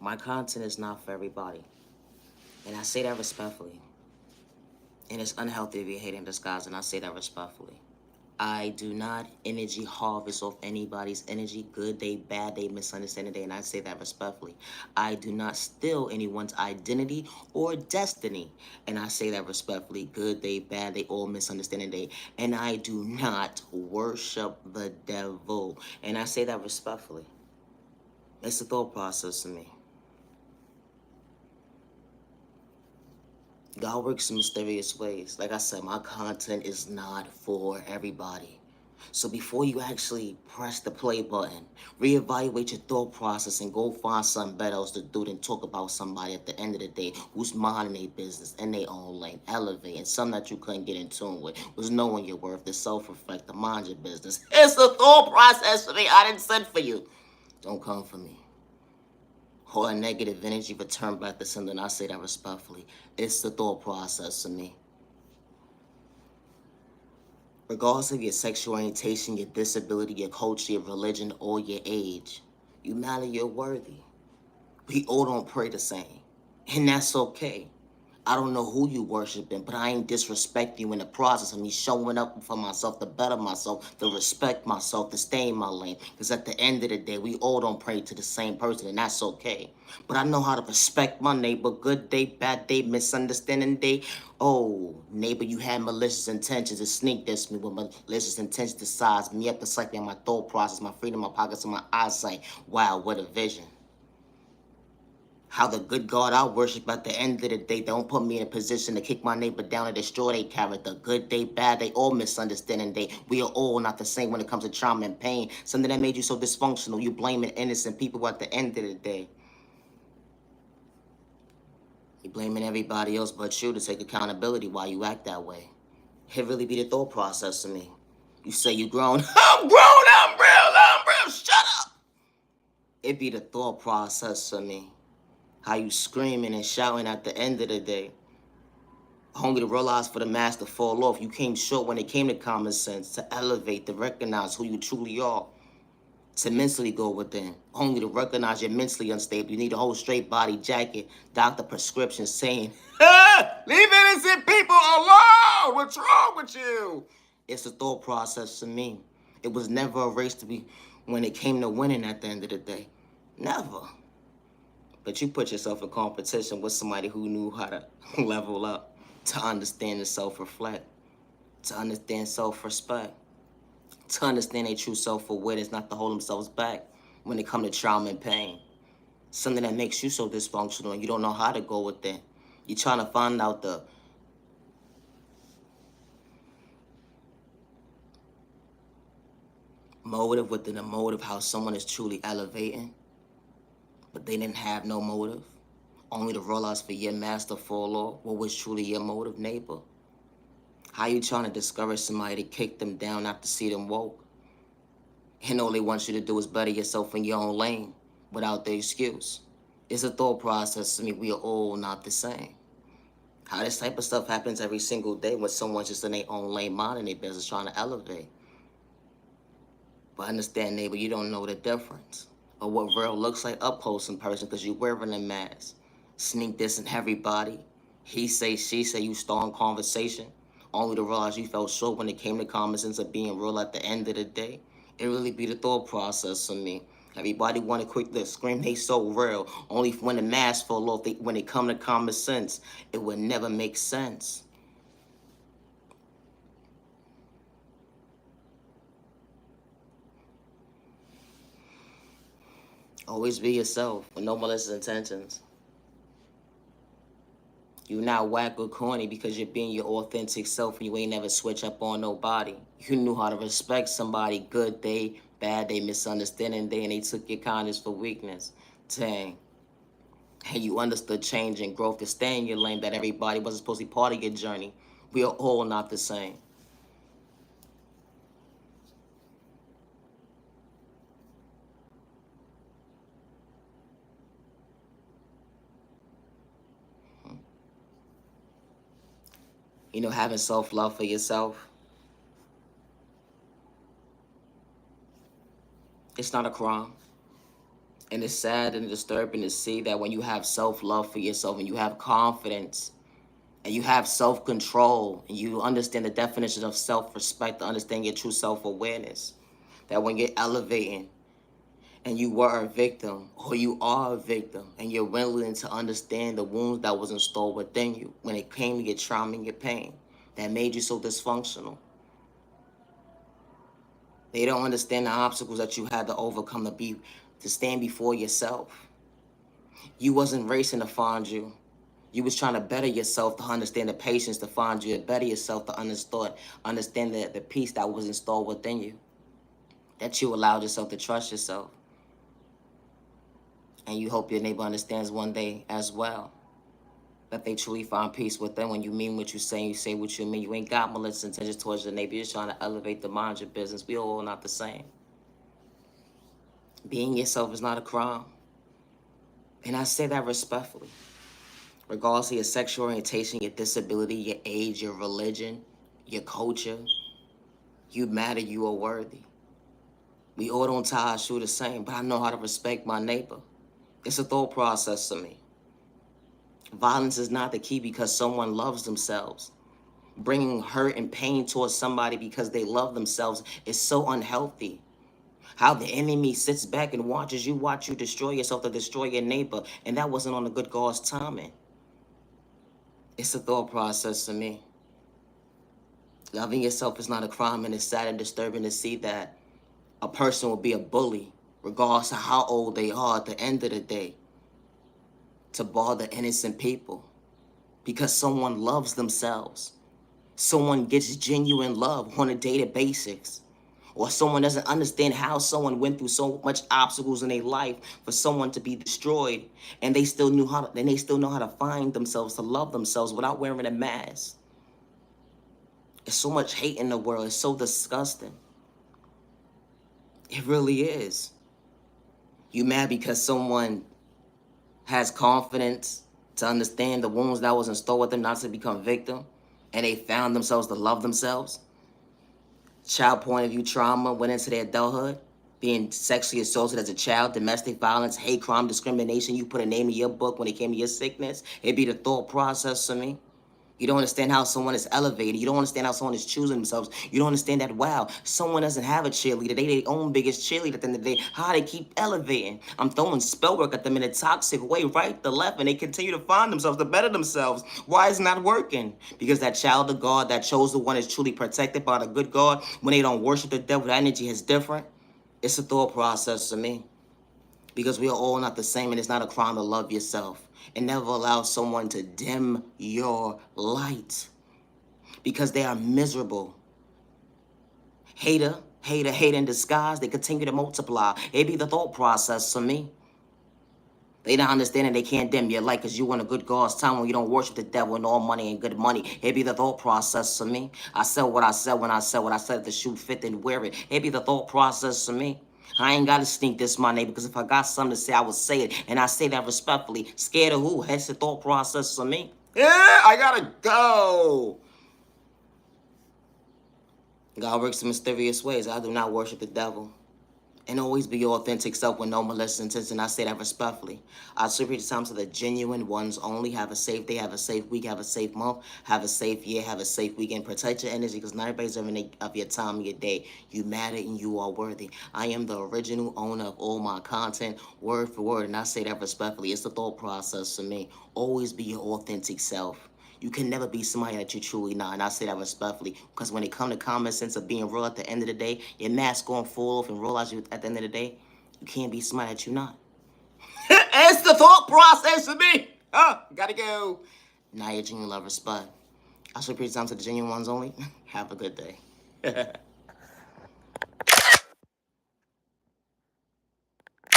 My content is not for everybody. And I say that respectfully. And it's unhealthy to be hating disguise, and I say that respectfully. I do not energy harvest off anybody's energy, good day, bad day, misunderstanding day, and I say that respectfully. I do not steal anyone's identity or destiny, and I say that respectfully, good day, bad day, or misunderstanding day, and I do not worship the devil, and I say that respectfully. It's a thought process to me. God works in mysterious ways. Like I said, my content is not for everybody. So before you actually press the play button, reevaluate your thought process and go find something better else to do than talk about somebody at the end of the day who's minding their business in their own lane, elevating something that you couldn't get in tune with, was knowing your worth, the self-reflect, to mind your business. It's a thought process for me. I didn't send for you. Don't come for me. Or a negative energy return back to sender, and I say that respectfully. It's the thought process to me. Regardless of your sexual orientation, your disability, your culture, your religion, or your age, you matter, you're worthy. We all don't pray the same, and that's okay. I don't know who you worshiping, but I ain't disrespect you in the process of me showing up for myself, to better myself, to respect myself, to stay in my lane. Because at the end of the day, we all don't pray to the same person, and that's okay. But I know how to respect my neighbor. Good day, bad day, misunderstanding day. Oh, neighbor, you had malicious intentions to sneak this me with malicious intentions to size me up, to psych me on my thought process, my freedom, my pockets, and my eyesight. Wow, what a vision. How the good God I worship at the end of the day don't put me in a position to kick my neighbor down and destroy their character. Good day, bad day, all misunderstanding day. We are all not the same when it comes to trauma and pain. Something that made you so dysfunctional. You blaming innocent people at the end of the day. You blaming everybody else but you to take accountability while you act that way. It really be the thought process to me. You say you grown. I'm grown, I'm real, shut up. It be the thought process for me. How you screaming and shouting at the end of the day. Only to realize for the mask to fall off. You came short when it came to common sense, to elevate, to recognize who you truly are, to mentally go within. Only to recognize you're mentally unstable. You need a whole straight body jacket, doctor prescription saying, leave innocent people alone! What's wrong with you? It's a thought process to me. It was never a race to be when it came to winning at the end of the day. Never. But you put yourself in competition with somebody who knew how to level up, to understand and self-reflect, to understand self-respect, to understand their true self-awareness, not to hold themselves back when it comes to trauma and pain. Something that makes you so dysfunctional and you don't know how to go with it. You're trying to find out the motive within the motive, how someone is truly elevating, but they didn't have no motive. Only to realize for your master fall off, what was truly your motive, neighbor? How you trying to discourage somebody to kick them down, not to see them woke? And all they want you to do is better yourself in your own lane without the excuse. It's a thought process to me. We are all not the same. How this type of stuff happens every single day when someone's just in their own lane, minding their business, trying to elevate. But understand, neighbor, you don't know the difference of what real looks like up close in person because you're wearing a mask. Sneak this in everybody. He say, she say, you start conversation, only to realize you fell short when it came to common sense of being real at the end of the day. It really be the thought process for me. Everybody want to quick to scream they so real. Only when the mask fall off, when it come to common sense, it would never make sense. Always be yourself with no malicious intentions. You're not whack or corny because you're being your authentic self and you ain't never switch up on nobody. You knew how to respect somebody, good day, bad day, misunderstanding day, and they took your kindness for weakness. Dang. And you understood change and growth to stay in your lane, that everybody wasn't supposed to be part of your journey. We are all not the same. You know, having self-love for yourself, it's not a crime. And it's sad and disturbing to see that when you have self-love for yourself and you have confidence and you have self-control and you understand the definition of self-respect, to understand your true self-awareness, that when you're elevating and you were a victim or you are a victim and you're willing to understand the wounds that was installed within you when it came to your trauma and your pain that made you so dysfunctional. They don't understand the obstacles that you had to overcome to stand before yourself. You wasn't racing to find you. You was trying to better yourself to understand the patience to find you, to better yourself to understand the peace that was installed within you, that you allowed yourself to trust yourself. And you hope your neighbor understands one day as well, that they truly find peace within when you mean what you say what you mean. You ain't got malicious intentions towards your neighbor. You're just trying to elevate the mind your business. We all not the same. Being yourself is not a crime. And I say that respectfully. Regardless of your sexual orientation, your disability, your age, your religion, your culture, you matter, you are worthy. We all don't tie our shoe the same, but I know how to respect my neighbor. It's a thought process to me. Violence is not the key because someone loves themselves. Bringing hurt and pain towards somebody because they love themselves is so unhealthy. How the enemy sits back and watch you destroy yourself to destroy your neighbor, and that wasn't on the good God's timing. It's a thought process to me. Loving yourself is not a crime, and it's sad and disturbing to see that a person will be a bully, regardless of how old they are at the end of the day, to bother innocent people because someone loves themselves. Someone gets genuine love on a daily basis. Or someone doesn't understand how someone went through so much obstacles in their life for someone to be destroyed, and they still know how to find themselves, to love themselves without wearing a mask. There's so much hate in the world. It's so disgusting. It really is. You mad because someone has confidence to understand the wounds that was installed with them, not to become victim, and they found themselves to love themselves? Child point of view trauma went into their adulthood, being sexually assaulted as a child, domestic violence, hate crime, discrimination. You put a name in your book when it came to your sickness. It'd be the thought process for me. You don't understand how someone is elevated. You don't understand how someone is choosing themselves. You don't understand that, wow, someone doesn't have a cheerleader. They their own biggest cheerleader at the end of the day. How they keep elevating. I'm throwing spell work at them in a toxic way, right to left, and they continue to find themselves, to better themselves. Why is it not working? Because that child of God, that chosen one, is truly protected by the good God. When they don't worship the devil, that energy is different. It's a thought process to me. Because we are all not the same, and it's not a crime to love yourself. And never allow someone to dim your light because they are miserable. Hater in disguise, they continue to multiply. It be the thought process for me. They don't understand and they can't dim your light because you want a good God's time when you don't worship the devil and all money and good money. It be the thought process for me. I said what I said when I said what I said. The shoe fit and wear it. It be the thought process for me. I ain't got to sneak this, my neighbor, because if I got something to say, I would say it. And I say that respectfully. Scared of who? That's the thought process for me. Yeah, I got to go. God works in mysterious ways. I do not worship the devil. And always be your authentic self with no malicious intention. I say that respectfully. I attribute the time to the genuine ones only. Have a safe day, have a safe week, have a safe month, have a safe year, have a safe weekend. Protect your energy because not everybody's having of your time and your day. You matter and you are worthy. I am the original owner of all my content, word for word, and I say that respectfully. It's the thought process for me. Always be your authentic self. You can never be somebody that you truly not, and I say that respectfully, because when it comes to common sense of being real at the end of the day, your mask going to fall off and realize you at the end of the day, you can't be somebody that you not. It's the thought process for me. Gotta go. Niyah Genuine Love Respect. I should preach time to the genuine ones only. Have a good day.